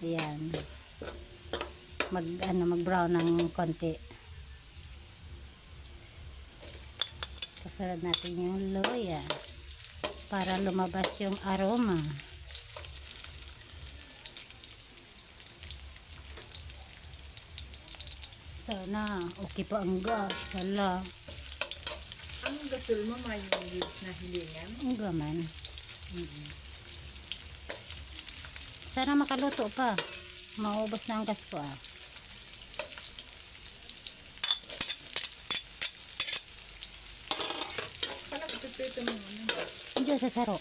Ayan. Mag-brown ng konti. Kasunod natin yung luya para lumabas yung aroma. Sana okay pa ang gas. Hala. Ang gasol mo may leaves na hilingan? Ang gaman. Sana makaluto pa. Maubos na ang gas ko ah. Paano ito mo ano? Hindi sa saro.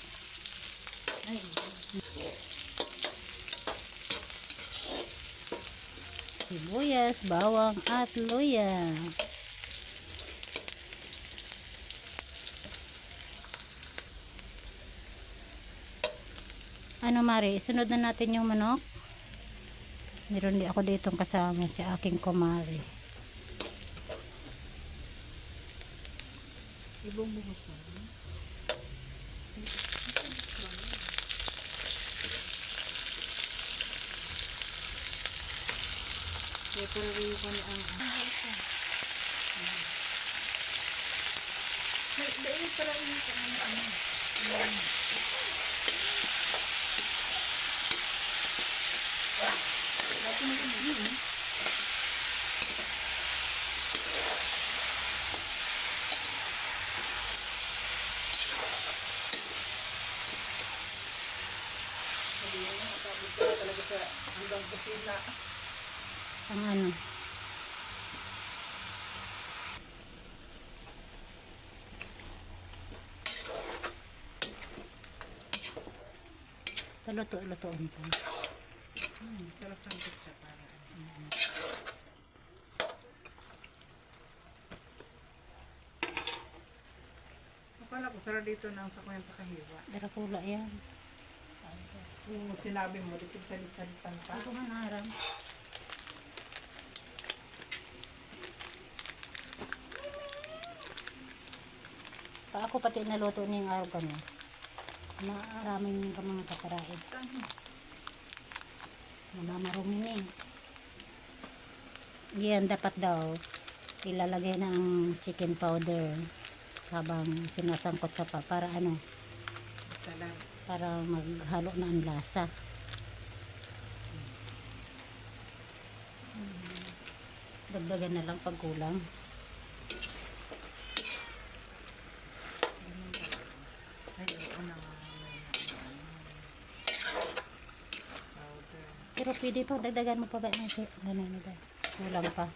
Ay, Sibuyas, bawang at luya. Ano Mari, sunod na natin yung manok. Meron di ako dito kasama si aking kumari. ibang buhos mo. Kaya para rin ko na ang dahil para rin ko ang talaga sa hanggang kusina. Ang ano. Paluto-lutoon pa. Sarasang siya para. Akala ko sarap dito na ang sa kanyang pakahiwa. Darakula yan. Kung sinabi mo, dito salit-salitan pa. Ito man aram. Pa ako pati naluto na yung araw kami. Maraming ka mga kaparaid. Mamamarumi na eh. Yan dapat daw ilalagay na ang chicken powder habang sinasangkot sa pa para ano, para maghalo na ang lasa. Dagdagan na lang pag kulang. Ay, oo na nga. Powder. Pero pwede pa, dagdagan mo pa ba na kulang pa.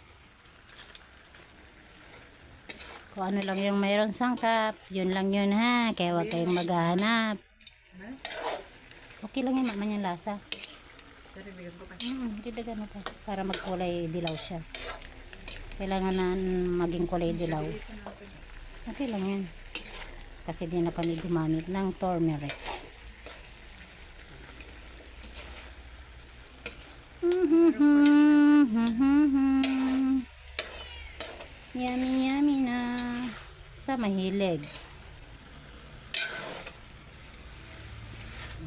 Kung ano lang yung mayroon sangkap, yun lang yun ha. Kaya huwag kayong maghahanap. Okay lang yung maman yung lasa. Dari bigyan ko pa. Dagdagan mo pa. Para magkulay dilaw siya. Kailangan na maging kulay dilaw. Okay lang yan. Kasi di na kami gumamit ng turmeric. Yummy yummy na sa mahilig.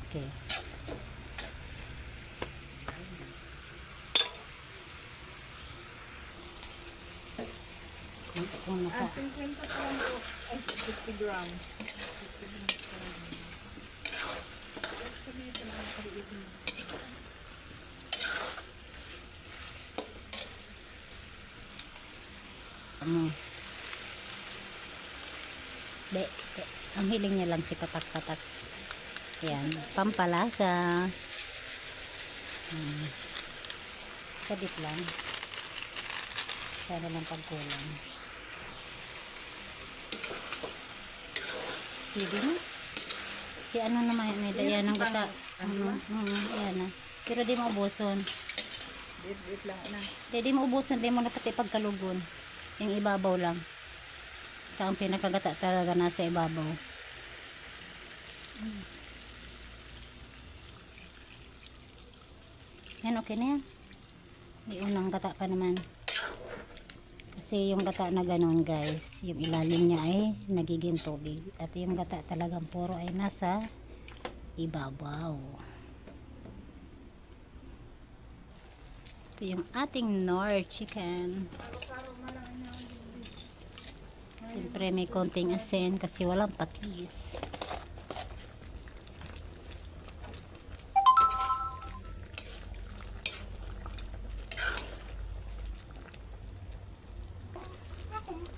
Okay. Kung naka 50 pa lang po. Ay, 50 grams. 50 grams pa lang. Actually, ito lang nakaliit mo. de, ang hiling niya lang si patak-patak. Yan, pampalasa. Sabit lang. Sana lang pagkulang. Pwede na. Si ano naman nila, yan ang gata. Yan na. Pero di mo ubuson. Bit lang na. Di mo ubuson, di mo na pati pagkalugon. Yung ibabaw lang. Ito ang pinakagata talaga nasa ibabaw. Yan, okay na yan. Yung unang gata pa naman. Kasi yung gata na ganon guys, yung ilalim niya ay nagiging tubig. At yung gata talagang puro ay nasa ibabaw. Ito yung ating Nor chicken. Siyempre may konting asin kasi walang patis.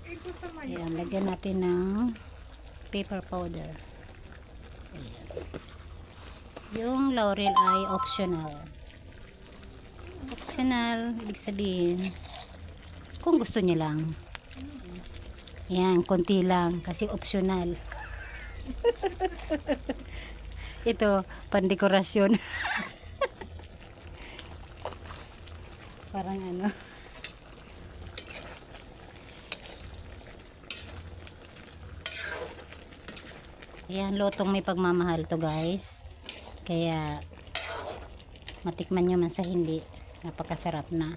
Ito sa may. Ayan, lagyan natin ng pepper powder. Ayan. Yung laurel ay optional. Optional, ibig sabihin, kung gusto niyo lang. Ayan, konti lang kasi optional. Ito, pandekorasyon. Parang ano. Ayan, lutong may pagmamahal to guys. Kaya matikman nyo man sa hindi, napakasarap na.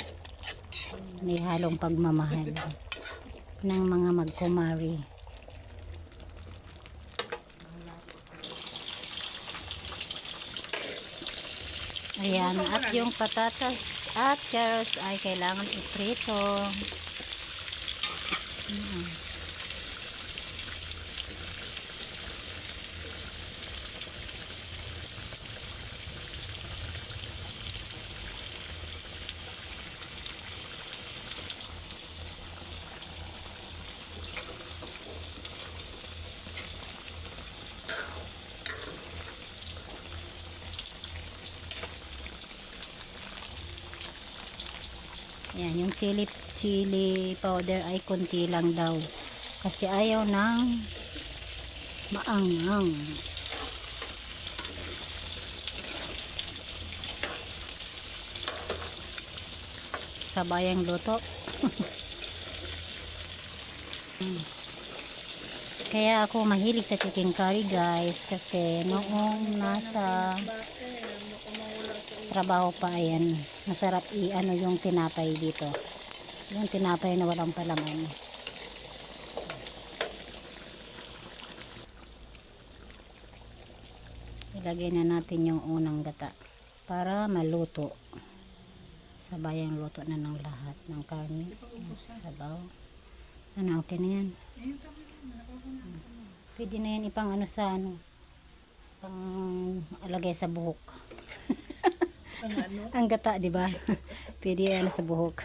May halong pagmamahal ng mga magkumari. Ayan, at yung patatas at carrots ay kailangan iprito. Ayan, yung chili powder ay konti lang daw. Kasi ayaw ng maanghang. Sabayang luto. Kaya ako mahilig sa chicken curry guys. Kasi noong nasa trabaho pa, ayan, masarap i-ano yung tinapay dito, yung tinapay na walang palaman. Ilagay na natin yung unang gata para maluto, sabayang luto na ng lahat ng karne, sabaw. Ano, okay na yan. Pwede na yan ipang ano sa ano, pang alagay sa buhok. Ang gata, di ba? Pwede yan sa buhok.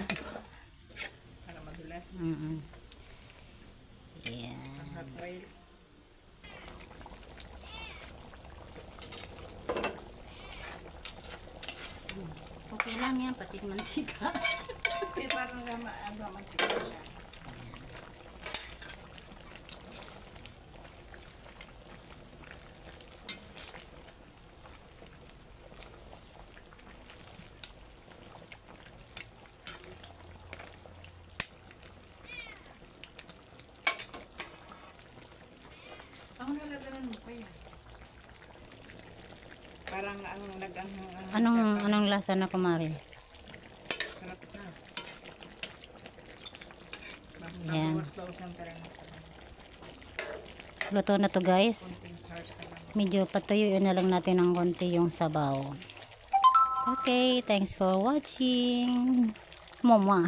Para madulas. Yan. Ang hot oil. Okay lang yan, pati mantika. Okay, parang mantika siya. Ako nalaganan mo pa yan. Parang ang Anong lasa na kumari? sarap na. Yan. Bawas-bawasan ka rin sa Luto na to guys. konting sauce na lang. Medyo patuyuin na lang natin ng konti yung sabaw. Okay, thanks for watching. Mama.